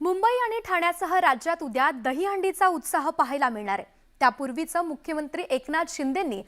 मुंबई आणि ठाण्यासह राज्यात उद्या दहीहंडीचा उत्साह पाहायला मिळणार आहे। त्यापूर्वीच मुख्यमंत्री एकनाथ शिंदेंनी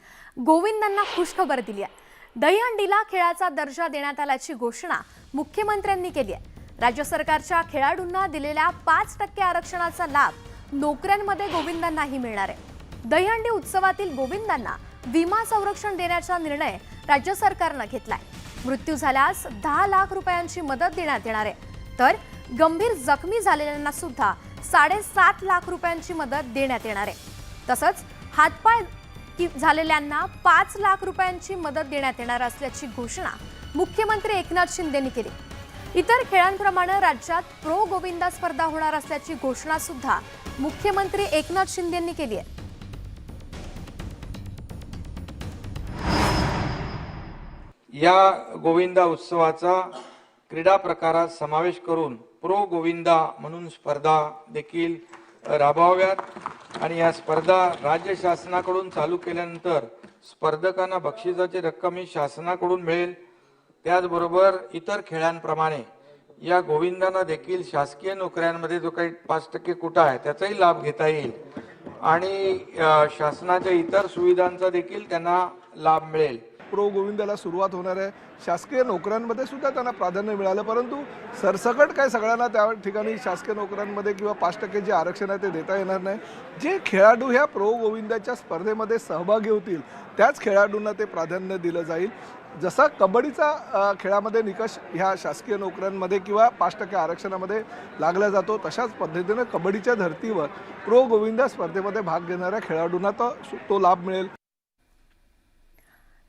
गोविंदांना खुशखबर दिली आहे। दहीहंडीला खेळाचा दर्जा देण्यात आल्याची घोषणा मुख्यमंत्र्यांनी केली आहे। राज्य सरकारच्या खेळाडूंना दिलेल्या 5% आरक्षणाचा लाभ नोकऱ्यांमध्ये गोविंदांनाही मिळणार आहे। दहीहंडी उत्सवातील गोविंदांना विमा संरक्षण देण्याचा निर्णय राज्य सरकारने घेतलाय। मृत्यू झाल्यास 10 लाख रुपयांची मदत देण्यात येणार आहे, तर गंभीर जखमी झालेल्यांना सुद्धा 7.5 लाख रुपयांची मदत देण्यात येणार आहे। तसंच हातपाय झालेल्यांना 5 लाख रुपयांची मदत देण्यात येणार असल्याची घोषणा मुख्यमंत्री एकनाथ शिंदेंनी केली। इतर खेळांप्रमाणे राज्यात प्रो गोविंदा स्पर्धा होणार असल्याची घोषणा सुद्धा मुख्यमंत्री एकनाथ शिंदेंनी केली आहे। या गोविंदा उत्सवाचा क्रीडा प्रकारात समावेश करून प्रो गोविंदा म्हणून स्पर्धा देखील राबवाव्यात आणि या स्पर्धा राज्य शासनाकडून चालू केल्यानंतर स्पर्धकांना बक्षिसाची रक्कम ही शासनाकडून मिळेल। त्याचबरोबर इतर खेळांप्रमाणे या गोविंदांना देखील शासकीय नोकऱ्यांमध्ये जो काही 5% कोटा आहे त्याचाही लाभ घेता येईल आणि शासनाच्या इतर सुविधांचा देखील त्यांना लाभ मिळेल। प्रो गोविंदाला सुरुवात होणार आहे। शासकीय नोकऱ्यांमध्ये सुद्धा त्यांना प्राधान्य मिळालं, परंतु सरसकट काय सगळ्यांना त्या ठिकाणी शासकीय नोकऱ्यांमध्ये किंवा 5% जे आरक्षण आहे ते देता येणार नाही। जे खेळाडू ह्या प्रो गोविंदाच्या स्पर्धेमध्ये सहभागी होतील त्याच खेळाडूंना ते प्राधान्य दिलं जाईल। जसा कबड्डीचा खेळामध्ये निकष ह्या शासकीय नोकऱ्यांमध्ये किंवा 5% आरक्षणामध्ये लागला जातो, तशाच पद्धतीने कबड्डीच्या धर्तीवर प्रो गोविंदा स्पर्धेमध्ये भाग घेणाऱ्या खेळाडूंना तो लाभ मिळेल।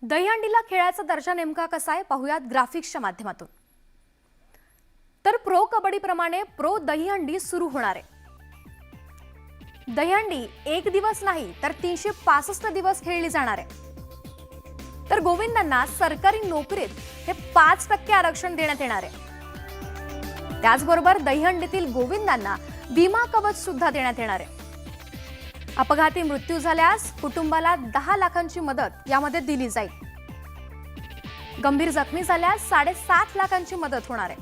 दहीहंडीला खेळाचा दर्जा नेमका कसा आहे पाहूयात ग्राफिक्सच्या माध्यमातून। तर प्रो कबड्डी प्रमाणे प्रो दहीहंडी सुरू होणार आहे। दहीहंडी 1 दिवस नाही तर 365 दिवस खेळली जाणार आहे। तर गोविंदांना सरकारी नोकरीत हे 5% आरक्षण देण्यात येणार आहे। त्याचबरोबर दहीहंडीतील गोविंदांना विमा कवच सुद्धा देण्यात येणार आहे। अपघाती मृत्यू झाल्यास कुटुंबाला 10 लाखांची मदत यामध्ये दिली जाईल। गंभीर जखमी झाल्यास 7.5 लाखांची मदत होणार आहे।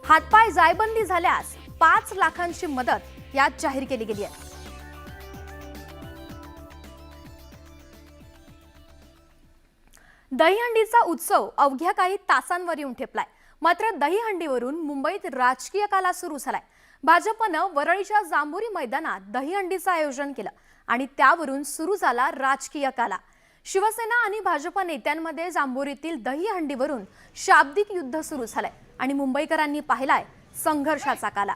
हातपाय जायबंदी झाल्यास 5 लाखांची मदत यात जाहीर केली गेली आहे। दहीहंडीचा उत्सव अवघ्या काही तासांवर येऊन ठेपलाय। मात्र दहीहंडीवरून मुंबईत राजकीय काला सुरू झालाय। भाजपनं वरळीच्या जांभुरी मैदानात दहीहंडीचं आयोजन केलं आणि त्यावरून सुरू झाला राजकीय काला। शिवसेना आणि भाजप नेत्यांमध्ये जांभुरीतील दहीहंडीवरून शाब्दिक युद्ध सुरू झालंय आणि मुंबईकरांनी पाहिलाय संघर्षाचा काला।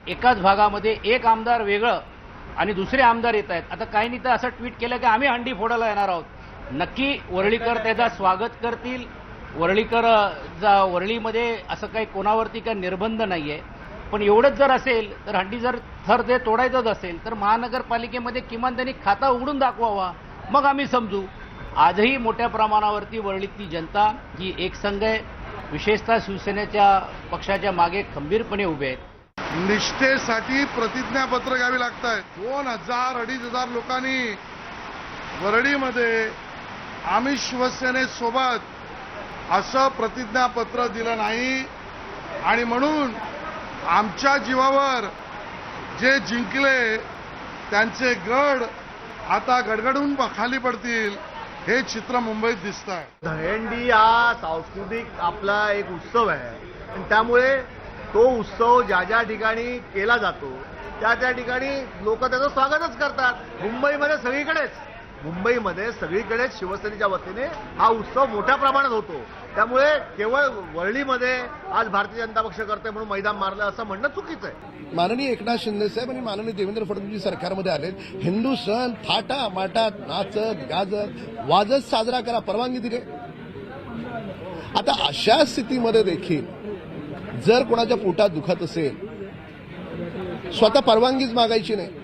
एकाच भागामध्ये एक आमदार वेगळं आणि दुसरे आमदार येत आहेत। आता काहींनी तर असं ट्विट केलं की आम्ही हंडी फोडायला येणार आहोत। नक्की वरळीकर त्याचा स्वागत करतील। वरळीमध्ये असं काही कोणावरती काही निर्बंध नाहीये, पण एवढंच जर असेल तर हंडी जर थर ते तोडायचंच असेल तर महानगरपालिकेमध्ये किमान त्यांनी खाता उघडून दाखवावा, मग आम्ही समजू। आजही मोठ्या प्रमाणावरती वरळीतली जनता ही एकसंघ आहे, विशेषतः शिवसेनेच्या पक्षाच्या मागे खंबीरपणे उभे आहेत। निष्ठेसाठी प्रतिज्ञापत्र घ्यावी लागत आहे। 2000-2500 लोकांनी वरळीमध्ये आम्ही शिवसेनेसोबत असं प्रतिज्ञापत्र दिलं नाही आणि म्हणून आमच्या जीवावर जे जिंकले त्यांचे गड आता गडगडून खाली पडतील, हे चित्र मुंबईत दिसत आहे। दहीहंडी हा सांस्कृतिक आपला एक उत्सव आहे आणि त्यामुळे तो उत्सव ज्या ज्या ठिकाणी केला जातो त्या ठिकाणी लोक त्याचं स्वागतच करतात। मुंबईमध्ये सगळीकडेच शिवसेनेच्या वतीने हा उत्सव मोठ्या प्रमाणात होतो। त्यामुळे केवळ वरळीमध्ये आज भारतीय जनता पक्ष करते म्हणून मैदान मारलं असं म्हणणं चुकीचं आहे। माननीय एकनाथ शिंदे साहेब आणि माननीय देवेंद्र फडणवीस सरकारमध्ये आले, हिंदू सण थाटा माटात नाचत गाजत वाजत साजरा करा परवानगी दिली। आता अशा स्थितीमध्ये देखील जर कोणाच्या पोटात दुखत असेल, स्वतः परवानगीच मागायची नाही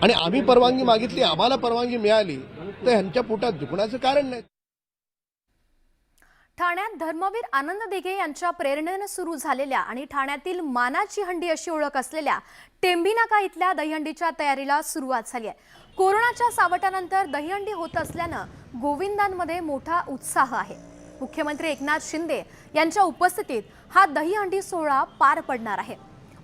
आणि आम्ही परवानगी मागितली, आम्हाला परवानगी मिळाली, तर ह्यांच्या पोटात दुखण्याचं कारण नाही। ठाण्यात धर्मवीर आनंद दिघे यांच्या प्रेरणेने सुरू झालेल्या आणि ठाण्यातील मानाची हंडी अशी ओळख असलेल्या टेंभीनाका इथल्या दहीहंडीच्या तयारीला सुरुवात झाली आहे। कोरोनाच्या सावटानंतर दहीहंडी होत असल्यानं गोविंदांमध्ये मोठा उत्साह आहे। मुख्यमंत्री एकनाथ शिंदे यांच्या उपस्थितीत हा दहीहंडी सोहळा पार पडणार आहे।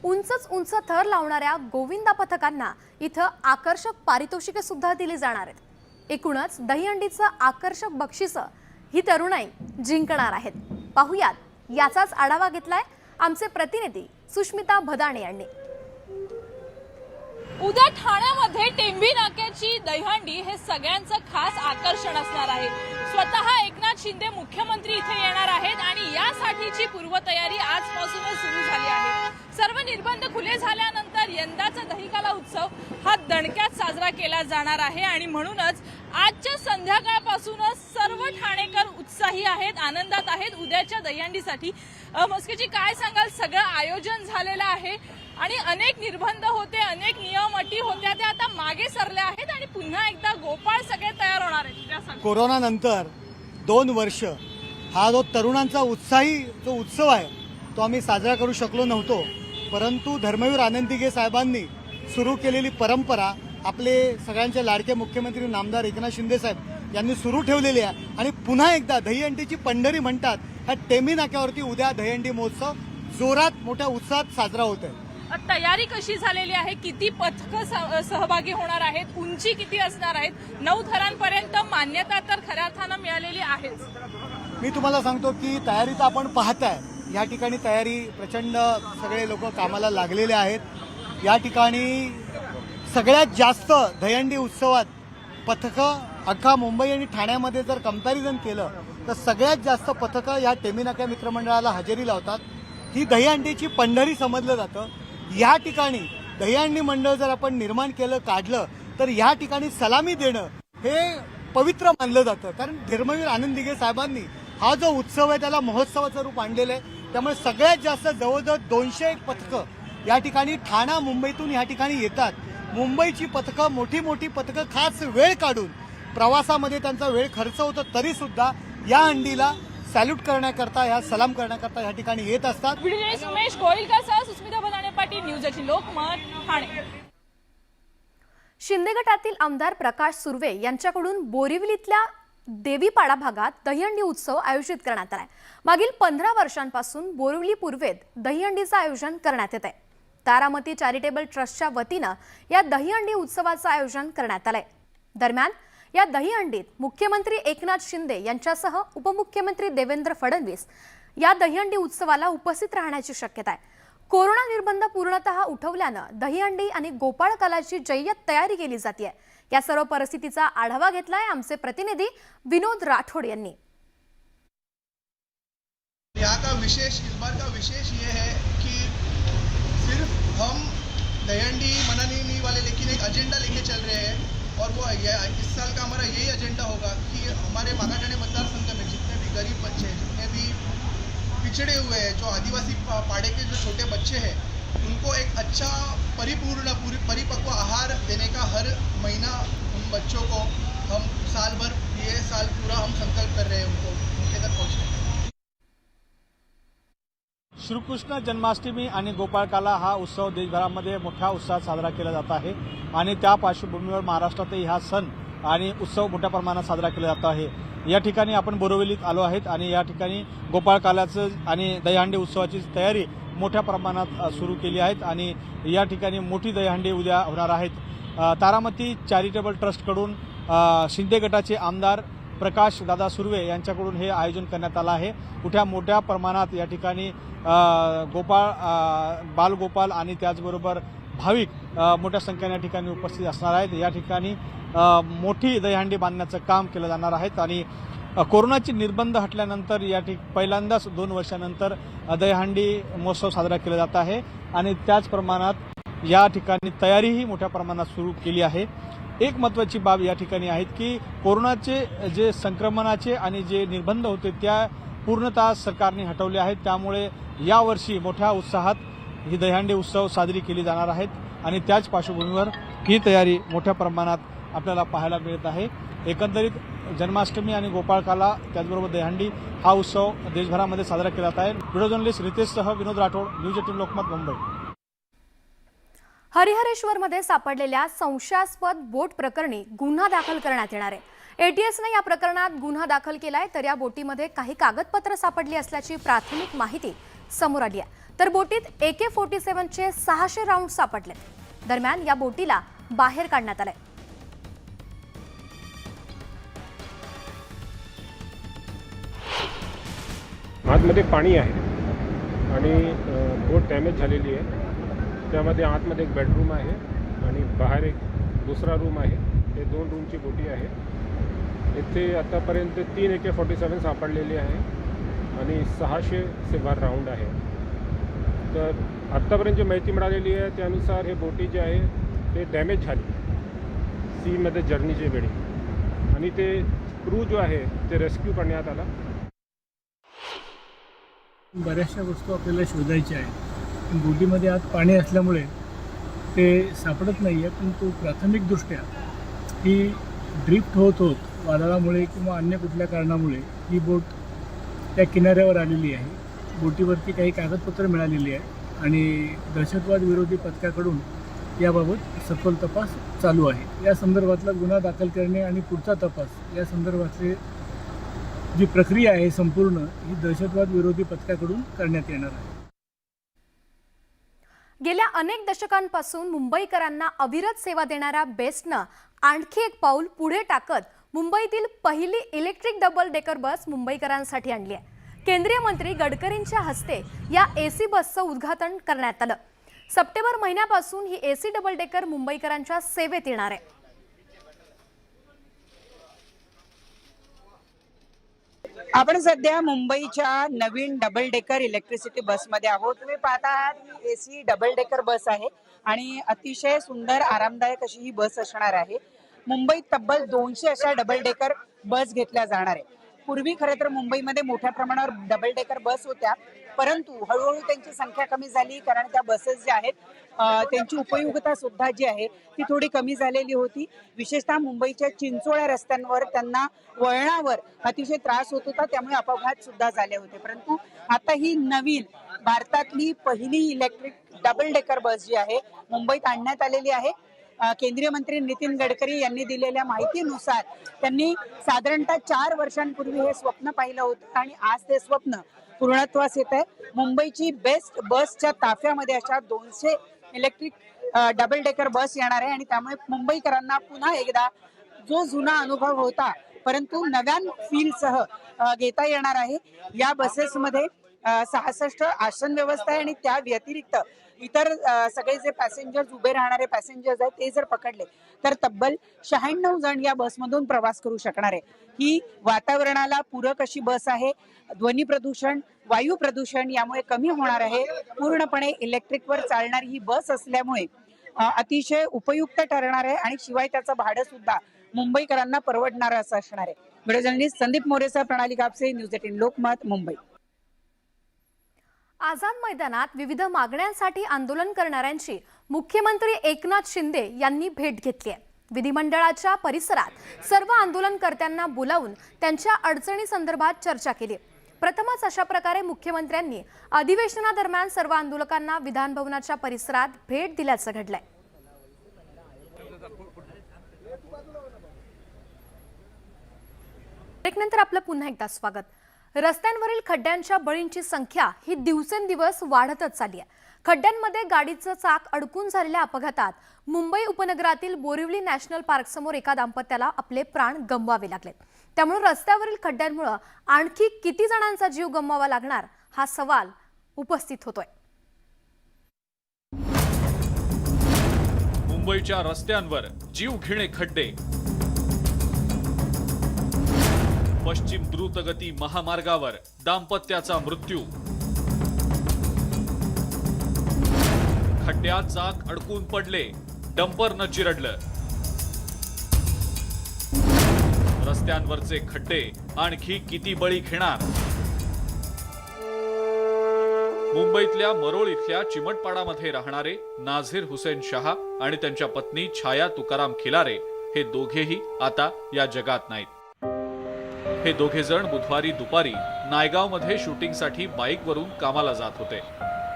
उंचच उंच थर लावणाऱ्या गोविंदा पथकांना इथं आकर्षक पारितोषिके सुद्धा दिली जाणार आहेत। एकूणच दहीहंडीचं आकर्षक बक्षिसं ही तरुणाई जिंकणार आहेत। पाहुयात याचाच आढावा घेतलाय आमचे प्रतिनिधी सुष्मिता भदाणे यांनी। उद्या ठाण्यामध्ये टेंभी नाक्याची दहीहंडी हे सगळ्यांचं खास आकर्षण असणार आहे। स्वतः एकनाथ शिंदे मुख्यमंत्री इथे येणार आहेत आणि यासाठीची पूर्वतयारी आजपासूनच सुरू झाली आहे। सर्व निर्बंध खुले झाल्यानंतर यंदाचा दहीकाला उत्सव हा दणक्यात साजरा केला जाणार आहे आणि म्हणूनच आजच्या संध्याकाळपासूनच सर्व ठाणेकर उत्साही आहेत, आनंदात आहेत उद्याच्या दहीहंडीसाठी। मस्केजी, काय सांगाल? सगळं आयोजन झालेलं आहे आणि अनेक निर्बंध होते, अनेक नियम अटी होत्या, त्या आता मागे सरल्या आहेत आणि पुन्हा एकदा गोपाळ सगळे तयार होणार आहेत। कोरोना नंतर 2 वर्ष हा जो तरुणांचा उत्साही जो उत्सव आहे तो आम्ही साजरा करू शकलो नव्हतो, परंतु धर्मवीर आनंददिघे साहेबांनी सुरू केलेली परंपरा आपले सगळ्यांचे लाडके मुख्यमंत्री नामदार एकनाथ शिंदे साहेब यांनी सुरू ठेवलेली आहे आणि पुन्हा एकदा दहीहंडीची पंढरी म्हणतात ह्या टेंभी नाक्यावरती उद्या दहीहंडी महोत्सव जोरात मोठ्या उत्साहात साजरा होत आहे। तयारी कशी झालेली आहे? किती पथकं सहभागी होणार आहेत? उंची किती असणार आहेत? 9 थरांपर्यंत मान्यता तर खऱ्या अर्थानं मिळालेली आहेच। मी तुम्हाला सांगतो की तयारी तर आपण पाहताय, या ठिकाणी तयारी प्रचंड सगळे लोक कामाला लागलेले आहेत। या ठिकाणी सगळ्यात जास्त दहीहंडी उत्सवात पथकं अख्खा मुंबई आणि ठाण्यामध्ये जर कंपॅरिझन केलं तर सगळ्यात जास्त पथकं या टेंभी नाका मित्रमंडळाला हजेरी लावतात। ही दहीहंडीची पंढरी समजलं जातं। या ठिकाणी दहीहंडी मंडळ जर आपण निर्माण केलं, काढलं, तर या ठिकाणी सलामी देणं हे पवित्र मानलं जातं, कारण धर्मवीर आनंददिघे साहेबांनी हा जो उत्सव आहे त्याला महोत्सवाचं रूप आणलेलं आहे। त्यामुळे सगळ्यात जास्त जवळजवळ 201 पथकं या ठिकाणी ठाणा मुंबईतून या ठिकाणी येतात। मुंबईची पथकं, मोठी मोठी पथकं खास वेळ काढून प्रवासामध्ये त्यांचा वेळ खर्च होतो तरी सुद्धा या हंडीला सॅल्यूट करण्याकरता, या सलाम करण्याकरता या ठिकाणी येत असतात। व्हिडिओ उमेश गोयलकरसह सुस्मिता भदाणे पाटील, न्यूज 18 लोकमत, ठाणे। शिंदे गटातील आमदार प्रकाश सुर्वे यांच्याकडून बोरिवलीतल्या देवीपाडा भागात दहीहंडी उत्सव आयोजित करण्यात आलाय। मागील 15 वर्षांपासून बोरिवली पूर्वेत दहीहंडीचं आयोजन करण्यात येत आहे। तारामती चॅरिटेबल ट्रस्टच्या वतीनं या दहीहंडी उत्सवाचं आयोजन करण्यात आलंय। दरम्यान या दहीहंडीत मुख्यमंत्री एकनाथ शिंदे यांच्यासह उपमुख्यमंत्री देवेंद्र फडणवीस या दहीहंडी उत्सवाला उपस्थित राहण्याची शक्यता आहे। कोरोना निर्बंध पूर्णतः उठवल्यानं दहीहंडी आणि गोपाळ कालाची जय्यत तयारी केली जाते। या सर्व परिस्थितीचा आढावा घेतलाय आमचे प्रतिनिधी विनोद राठोड यांनी। यहाँ का विशेष, इस बार का विशेष ये है कि सिर्फ हम दहीहंडी मनाने वाले, लेकिन एक एजेंडा लेके चल रहे हैं और वो इस साल का हमारा यही एजेंडा होगा कि हमारे मागाठाणे मतदार संघ में जितने भी गरीब बच्चे हैं, जितने भी पिछड़े हुए हैं, जो आदिवासी पाड़े के जो छोटे बच्चे हैं, उनको एक अच्छा परिपक्व आहार देने का हर महीना उन बच्चों को हम साल भर, ये साल पूरा हम संकल्प कर रहे हैं उनके तक पहुँचने का। श्रीकृष्ण जन्माष्टमी आणि गोपाळकाला हा उत्सव देशभरामध्ये मोठ्या उत्साहात साजरा केला जात आहे आणि त्या पार्श्वभूमीवर महाराष्ट्रातही हा सण आणि उत्सव मोठ्या प्रमाणात साजरा केला जात आहे। या ठिकाणी आपण बोरिवलीत आलो आहेत आणि या ठिकाणी गोपाळकालाचं आणि दहीहंडी उत्सवाची तयारी मोठ्या प्रमाणात सुरू केली आहे आणि या ठिकाणी मोठी दहीहंडी उद्या होणार आहेत। तारामती चॅरिटेबल ट्रस्टकडून शिंदे गटाचे आमदार प्रकाश दादा सुर्वे यांच्याकडून हे आयोजन करण्यात आलं आहे। मोठ्या प्रमाणात या ठिकाणी बालगोपाल आणि त्याचबरोबर भाविक मोठ्या संख्येने या ठिकाणी उपस्थित असणार आहेत। या ठिकाणी मोठी दहीहंडी बांधण्याचं काम केलं जाणार आहे आणि कोरोनाचे निर्बंध हटल्यानंतर पहिल्यांदाच 2 वर्षानंतर दहीहंडी महोत्सव साजरा केला जात आहे आणि त्याच प्रमाणात या ठिकाणी तयारीही मोठ्या प्रमाणात सुरू केली आहे। एक महत्त्वाची बाब या ठिकाणी आहेत की कोरोनाचे जे संक्रमणाचे आणि जे निर्बंध होते त्या पूर्णतः सरकारने हटवले आहेत। त्यामुळे यावर्षी मोठ्या उत्साहात ही दहीहंडी उत्सव साजरी केली जाणार आहेत आणि त्याच पार्श्वभूमीवर ही तयारी मोठ्या प्रमाणात आपल्याला पाहायला मिळत आहे। एकंदरीत जन्माष्टमी आणि गोपाळकाला त्याचबरोबर दहीहंडी हा उत्सव देशभरामध्ये साजरा केला जात आहे। व्हिडिओ जर्नलिस्ट रितेशसह विनोद राठोड, न्यूज 18 लोकमत, मुंबई। हरिहरेश्वरमध्ये सापडलेल्या संशयास्पद बोट प्रकरणी गुन्हा दाखल करण्यात येणार आहे। एटीएसने या प्रकरणात गुन्हा दाखल केलाय, तर या बोटीमध्ये काही कागदपत्र सापडली असल्याची प्राथमिक माहिती समोर आली आहे। तर बोटीत AK-47चे 600 राऊंड सापडले। दरम्यान या बोटीला बाहेर काढण्यात आलंय। आतमध्ये पाणी आहे आणि बोट डॅमेज झालेली आहे। त्यामध्ये आतमध्ये एक बेडरूम आहे आणि बाहेर एक दुसरा रूम आहे। हे 2 रूमची बोटी आहे। इथे आतापर्यंत 3 AK-47 सापडलेली आहे आणि 600 से वर राऊंड आहे। तर आत्तापर्यंत जी माहिती मिळालेली आहे त्यानुसार हे बोटी जे आहे ते डॅमेज झाली सीमध्ये जर्नीच्या वेळी आणि ते क्रू जो आहे ते रेस्क्यू करण्यात आला। बऱ्याचशा वस्तू आपल्याला शोधायच्या आहेत। बोटीमध्ये आत पाणी असल्यामुळे ते सापडत नाही आहे, परंतु प्राथमिकदृष्ट्या ही ड्रिफ्ट होत वादळामुळे किंवा अन्य कुठल्या कारणामुळे ही बोट त्या किनाऱ्यावर आलेली आहे। बोटीवरती काही कागदपत्र मिळालेली आहे आणि दहशतवाद विरोधी पथकाकडून याबाबत सखोल तपास चालू आहे। या संदर्भातला गुन्हा दाखल करणे आणि पुढचा तपास या संदर्भातले जी प्रक्रिया आहे संपूर्ण ही दहशतवाद विरोधी पथकाकडून करण्यात येणार आहे। गेल्या अनेक दशकांपासून मुंबईकरांना अविरत सेवा देणाऱ्या बेस्टनं आणखी एक पाऊल पुढे टाकत मुंबईतील पहिली इलेक्ट्रिक डबल डेकर बस मुंबईकरांसाठी आणली आहे। केंद्रीय मंत्री गडकरींच्या हस्ते या AC बसचं उद्घाटन करण्यात आलं। सप्टेंबर महिन्यापासून ही AC डबल डेकर मुंबईकरांच्या सेवेत येणार आहे। आपण सध्या मुंबईच्या नवीन डबल डेकर इलेक्ट्रिसिटी बसमध्ये आहोत। तुम्ही पाहता आहात ही AC डबल डेकर बस आहे आणि अतिशय सुंदर आरामदायक अशी ही बस असणार आहे। मुंबईत तब्बल 200 अशा डबल डेकर बस घेतल्या जाणार आहे। पूर्वी खरं तर मुंबईमध्ये मोठ्या प्रमाणावर डबल डेकर बस होत्या, परंतु हळूहळू त्यांची संख्या कमी झाली कारण त्या बसेस ज्या आहेत त्यांची उपयुक्तता सुद्धा जी आहे ती थोडी कमी झालेली होती। विशेषतः मुंबईच्या चिंचोळ्या रस्त्यांवर त्यांना वळणावर अतिशय त्रास होत होता, त्यामुळे अपघात सुद्धा झाले होते। परंतु आता ही नवीन भारतातली पहिली इलेक्ट्रिक डबल डेकर बस जी आहे मुंबईत आणण्यात आलेली आहे। केंद्रीय मंत्री नितीन गडकरी यांनी दिलेल्या माहितीनुसार त्यांनी साधारणतः 4 वर्षांपूर्वी हे स्वप्न पाहिलं होतं आणि आज ते स्वप्न पूर्णत्वास येत आहे। मुंबईची बेस्ट बसच्या ताफ्यामध्ये अशा 200 इलेक्ट्रिक डबल डेकर बस येणार आहे आणि त्यामुळे मुंबईकरांना पुन्हा एकदा जो जुना अनुभव होता परंतु नव्या फीलसह घेता येणार आहे। या बसेसमध्ये 66 आसन व्यवस्था आहे आणि त्या व्यतिरिक्त इतर सगळे जे पॅसेंजर्स उभे राहणारे पॅसेंजर्स आहेत ते जर पकडले तर तब्बल 96 जण या बसमधून प्रवास करू शकणार आहे। ही वातावरणाला पूरक अशी बस आहे। ध्वनी प्रदूषण, वायू प्रदूषण यामुळे कमी होणार आहे। पूर्णपणे इलेक्ट्रिकवर चालणारी ही बस असल्यामुळे अतिशय उपयुक्त ठरणार आहे आणि शिवाय त्याचं भाडं सुद्धा मुंबईकरांना परवडणार असं असणार आहे। व्हिडिओ जर्नलिस्ट संदीप मोरेसह प्रणाली कापसे, न्यूज 18 लोकमत, मुंबई। आझाद मैदानात विविध मागण्यांसाठी आंदोलन करणाऱ्यांची मुख्यमंत्री एकनाथ शिंदे यांनी भेट घेतली आहे। विधिमंडळाच्या परिसरात सर्व आंदोलनकर्त्यांना बोलावून त्यांच्या अडचणी संदर्भात चर्चा केली। प्रथमच अशा प्रकारे मुख्यमंत्र्यांनी अधिवेशनादरम्यान सर्व आंदोलकांना विधान भवनाच्या परिसरात भेट दिल्याचं घडलंय। ब्रेकनंतर आपलं पुन्हा एकदा स्वागत। रस्त्यांवरील खड्ड्यांच्या बळींची संख्या ही दिवसेंदिवस वाढतच चालली आहे। खड्ड्यांमध्ये गाडीचं चाक अडकून झालेल्या अपघातात मुंबई उपनगरातील बोरिवली नॅशनल पार्क समोर एका दाम्पत्याला आपले प्राण गमवावे लागले। त्यामुळे रस्त्यावरील खड्ड्यांमुळे आणखी किती जणांचा जीव गमवावा लागणार हा सवाल उपस्थित होतोय। मुंबईच्या रस्त्यांवर जीवघेणे खड्डे। पश्चिम द्रुतगती महामार्गावर दाम्पत्याचा मृत्यू। खड्ड्यात चाक अडकून पडले, डंपरनं चिरडलं। रस्त्यांवरचे खड्डे आणखी किती बळी घेणार? मुंबईतल्या मरोळ इथल्या चिमटपाडामध्ये राहणारे नाझीर हुसेन शहा आणि त्यांच्या पत्नी छाया तुकाराम खिलारे हे दोघेही आता या जगात नाहीत। हे दोघे जण बुधवारी दुपारी नायगावमध्ये शूटिंगसाठी बाईकवरून कामाला जात होते।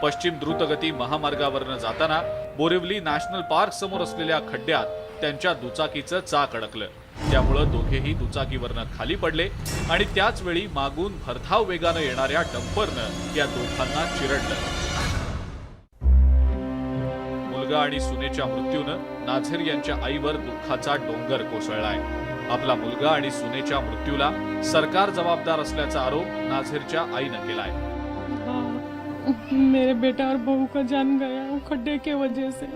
पश्चिम द्रुतगती महामार्गावरनं जाताना बोरिवली नॅशनल पार्क समोर असलेल्या खड्ड्यात त्यांच्या दुचाकीचं चाक अडकलं। त्यामुळं दोघेही दुचाकीवरनं खाली पडले आणि त्याच वेळी मागून भरधाव वेगानं येणाऱ्या डंपरनं या दोघांना चिरडलं. मुलगा आणि सुनेच्या मृत्यूनं नाझीर यांच्या आईवर दुःखाचा डोंगर कोसळलाय. आपला मुलगा आणि सुनेच्या मृत्यूला सरकार जबाबदार असल्याचा आरोप नाझीरच्या आईनं केलाय. मेरे बेटा और बहू का जान गया वो खड्डे के वजह से,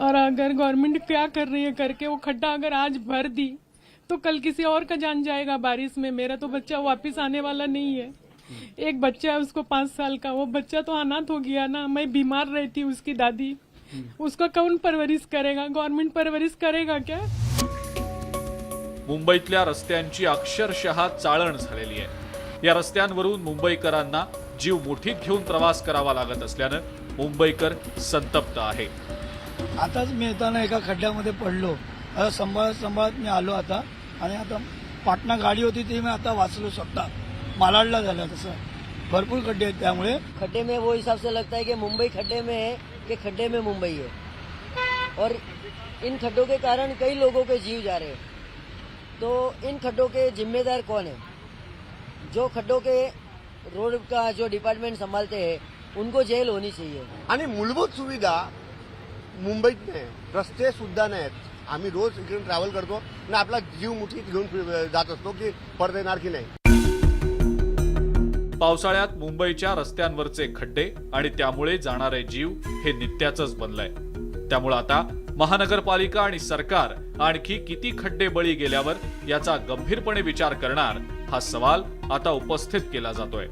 और अगर गवर्नमेंट क्या कर रही है करके वो खड्डा अगर आज भर दी तो कल किसी और का जान जाएगा बारिश में. मेरा तो बच्चा वापस आने वाला नहीं है. एक बच्चा है उसको 5 साल का, वो बच्चा तो अनाथ हो गया ना. मैं बीमार रहती उसकी दादी, उसका कौन परवरिश करेगा? गवर्नमेंट परवरिश करेगा क्या? मुंबईतल्या रस्त्यांची अक्षरशः चाळण झालेली आहे. या रस्त्यांवरून मुंबईकरांना जीव मुठीत घेऊन प्रवास करावा लागत असल्यानं मुंबईकर संतप्त आहे. आताच मी येताना एका खड्ड्यामध्ये पडलो. आता सांभाळत मी आलो आता, आणि आता पाटणा गाडी होती ती मी आता वाचलो स्वतः. मालाडला झालं तसं. भरपूर खड्डे आहेत. त्यामुळे खड्डे में वो हिसाब से लगता है कि मुंबई खड्डे में है कि खड्डे में मुंबई है, और इन खड्डों के कारण कई लोगों के जीव जा रहे हैं. तो इन खड्डों के जिम्मेदार कौन है? जो खड्डों के रोड का जो डिपार्टमेंट संभालते हैं उनको जेल होनी चाहिए. आणि मूलभूत सुविधा मुंबईत नाही, रस्ते सुद्धा नाहीत. आम्ही रोज इकडे ट्रॅव्हल करतो आणि आपला जीव मुठीत घेऊन जात असतो की परत येणार की नाही. पावसाळ्यात मुंबईच्या रस्त्यांवरचे खड्डे आणि त्यामुळे जाणारे जीव हे नित्याचंच बनलंय. त्यामुळे आता महानगरपालिका आणि सरकार आणखी किती खड्डे बळी गेल्यावर याचा गंभीरपणे विचार करणार, हा सवाल आता उपस्थित केला जातोय.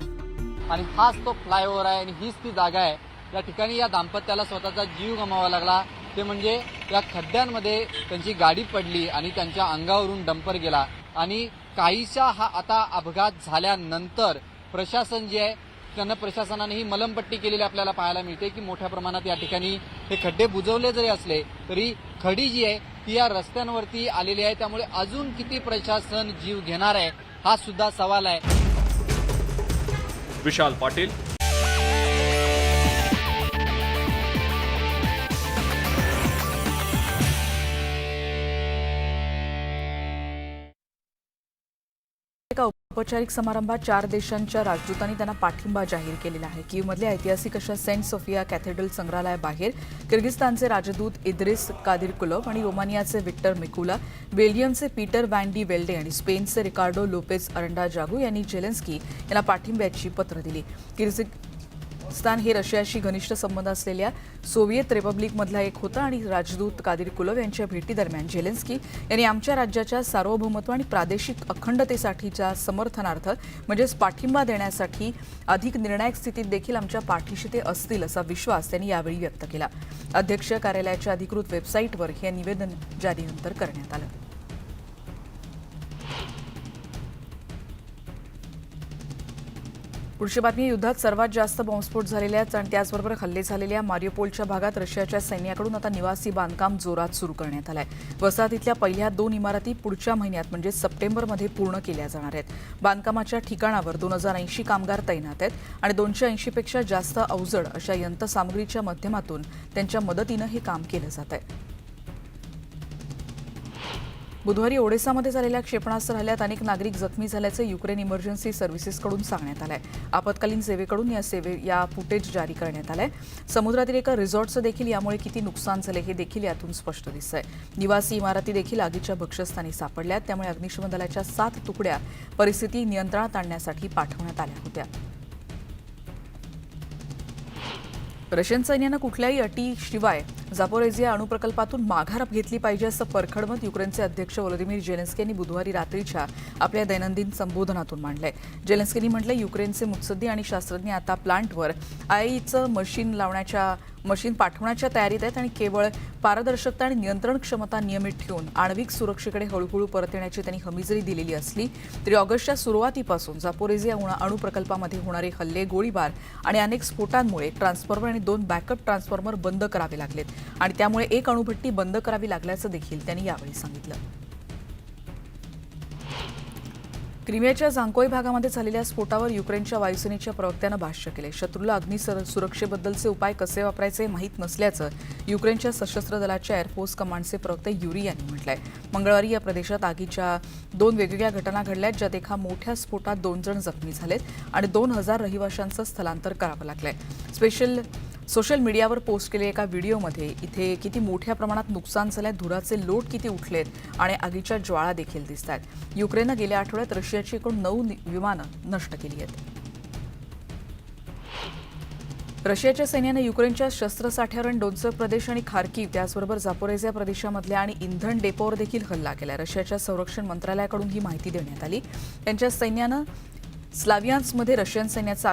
आणि हाच तो फ्लायओव्हर आहे आणि हीच ती जागा आहे. या ठिकाणी या दाम्पत्याला स्वतःचा जीव गमावा लागला. ते म्हणजे या खड्ड्यांमध्ये त्यांची गाडी पडली आणि त्यांच्या अंगावरून डंपर गेला. आणि काहीशा हा आता अपघात झाल्यानंतर प्रशासन जे आहे त्यांना प्रशासनाने ही मलमपट्टी केलेली आपल्याला पाहायला मिळते की मोठ्या प्रमाणात या ठिकाणी हे खड्डे बुजवले जरी असले तरी खडी जी आहे ती या रस्त्यांवरती आलेली आहे. त्यामुळे अजून किती प्रशासन जीव घेणार आहे हा सुद्धा सवाल आहे. विशाल पाटील, एका औपचारिक समारंभात 4 देशांच्या राजदूतांनी त्यांना पाठिंबा जाहीर केलेला आहे. कीवमधल्या ऐतिहासिक अशा सेंट सोफिया कॅथेड्रल संग्रहालयाबाहेर किर्गिस्तानचे राजदूत इद्रिस कादिरकुलोव्ह आणि रोमानियाचे विक्टर मिकुला, बेल्जियमचे पीटर व्हॅन डी वेल्डे आणि स्पेनचे रिकार्डो लोपेज अरंडा जागू यांनी झेलेन्स्की यांना पाठिंब्याची पत्र दिली. किर्गिस्तान हे रशियाशी घनिष्ठ संबंध असलेल्या सोव्हिएत रिपब्लिकमधला एक होता आणि राजदूत कादिरकुलोव्ह यांच्या भेटीदरम्यान झेलेन्स्की यांनी आमच्या राज्याच्या सार्वभौमत्व आणि प्रादेशिक अखंडतेसाठीच्या समर्थनार्थ म्हणजेच पाठिंबा देण्यासाठी अधिक निर्णायक स्थितीत देखील आमच्या पाठीशी ते असतील असा विश्वास त्यांनी यावेळी व्यक्त केला. अध्यक्ष कार्यालयाच्या अधिकृत वेबसाईटवर हे निवेदन जारीनंतर करण्यात आलं. पुढची बातमी. युद्धात सर्वात जास्त बॉम्बस्फोट झालेल्या आणि त्याचबरोबर हल्ले झालेल्या मारियोपोलच्या भागात रशियाच्या सैन्याकडून आता निवासी बांधकाम जोरात सुरू करण्यात आलंय. वसाहतीतल्या पहिल्या 2 इमारती पुढच्या महिन्यात म्हणजे सप्टेंबरमध्ये पूर्ण केल्या जाणार आहेत. बांधकामाच्या ठिकाणावर 2080 कामगार तैनात आहेत आणि 280 पेक्षा जास्त अवजड अशा यंत्रसामुग्रीच्या माध्यमातून त्यांच्या मदतीनं हे काम केलं जात आहे. बुधवारी ओडेसामध्ये झालेल्या क्षेपणास्त्र हल्ल्यात अनेक नागरिक जखमी झाल्याचं युक्रेन इमर्जन्सी सर्व्हिसेसकडून सांगण्यात आलंय. आपत्कालीन सेवेकडून या फुटेज जारी करण्यात आलंय. समुद्रातील एका रिसॉर्टचं देखील यामुळे किती नुकसान झाले हे देखील यातून स्पष्ट दिसतंय. निवासी इमारती देखील आगीच्या भक्ष्यस्थानी सापडल्यात. त्यामुळे अग्निशमन दलाच्या 7 तुकड्या परिस्थिती नियंत्रणात आणण्यासाठी पाठवण्यात आल्या होत्या. रशियन सैन्यानं कुठल्याही अटीशिवाय झापोरेझिया अणुप्रकल्पातून माघार घेतली पाहिजे असं परखड मत युक्रेनचे अध्यक्ष व्लोदिमीर झेलेन्स्की यांनी बुधवारी रात्रीच्या आपल्या दैनंदिन संबोधनातून मांडलंय. झेलेन्स्कींनी म्हटलंय युक्रेनचे मुत्सद्दी आणि शास्त्रज्ञ आता प्लांटवर आयईचं मशीन पाठवण्याच्या तयारीत आहेत आणि केवळ पारदर्शकता आणि नियंत्रण क्षमता नियमित ठेवून आण्विक सुरक्षेकडे हळूहळू परत येण्याची त्यांनी हमी जरी दिलेली असली तरी ऑगस्टच्या सुरुवातीपासून झापोरेझिया अणुप्रकल्पामध्ये होणारे हल्ले, गोळीबार आणि अनेक स्फोटांमुळे ट्रान्सफॉर्मर आणि 2 बॅकअप ट्रान्सफॉर्मर बंद करावे लागलेत आणि त्यामुळे एक अणुभट्टी बंद करावी लागल्याचं देखील त्यांनी यावेळी सांगितलं. क्रिमियाच्या झांकोई भागामध्ये झालेल्या स्फोटावर युक्रेनच्या वायुसेनेच्या प्रवक्त्यानं भाष्य केले. शत्रूला सुरक्षेबद्दलचे उपाय कसे वापरायचे माहीत नसल्याचं युक्रेनच्या सशस्त्र दलाच्या एअरफोर्स कमांडचे प्रवक्ते युरी यांनी म्हटलंय. मंगळवारी या प्रदेशात आगीच्या 2 वेगवेगळ्या घटना घडल्यात, ज्यात एका मोठ्या स्फोटात 2 जण जखमी झालेत आणि 2000 रहिवाशांचं स्थलांतर करावं लागलंय. सोशल मीडियावर पोस्ट केलेल्या एका व्हिडिओमध्ये इथे किती मोठ्या प्रमाणात नुकसान झालंय, धुराचे लोट किती उठलेत आणि आगीच्या ज्वाळा देखील दिसत आहेत. युक्रेननं गेल्या आठवड्यात रशियाची एकूण 9 विमानं नष्ट केली आहेत. रशियाच्या सैन्यानं युक्रेनच्या शस्त्रसाठ्यावर डोन्सक प्रदेश आणि खार्किव्ह त्याचबरोबर जापोरेझिया प्रदेशामधल्या आणि इंधन डेपोवर देखील हल्ला केला. रशियाच्या संरक्षण मंत्रालयाकडून ही माहिती देण्यात आली. त्यांच्या सैन्यानं स्लावियान्समध्ये रशियन सैन्याचं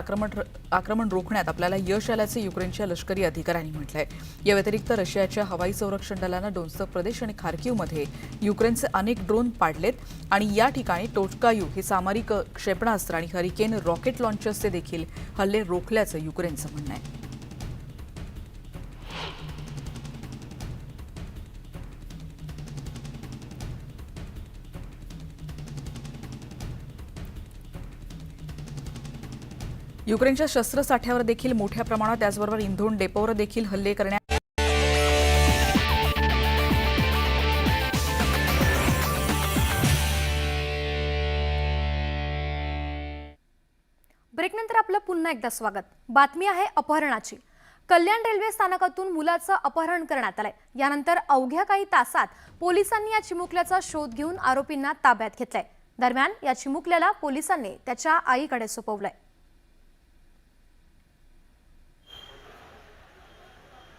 आक्रमण रोखण्यात आपल्याला यश आल्याचे युक्रेनच्या लष्करी अधिकाऱ्यांनी म्हटलंय. या व्यतिरिक्त रशियाच्या हवाई संरक्षण दलानं डोन्सक प्रदेश आणि खार्किव्हमध्ये युक्रेनचे अनेक ड्रोन पाडलेत आणि या ठिकाणी टोचकायू हे सामरिक क्षेपणास्त्र आणि हरिकेन रॉकेट लॉन्चर्सचे देखील हल्ले रोखल्याचं युक्रेनचं म्हणणं आहे. युक्रेनच्या शस्त्रसाठ्यावर देखील मोठ्या प्रमाणात त्याचबरोबर इंधन डेपोवर देखील हल्ले करण्यात. ब्रेकनंतर आपलं पुन्हा एकदा स्वागत. बातमी आहे अपहरणाची. कल्याण रेल्वे स्थानकातून मुलाचं अपहरण करण्यात आलंय. यानंतर अवघ्या काही तासात पोलिसांनी या चिमुकल्याचा शोध घेऊन आरोपींना ताब्यात घेतलाय. दरम्यान या चिमुकल्याला पोलिसांनी त्याच्या आईकडे सोपवलंय.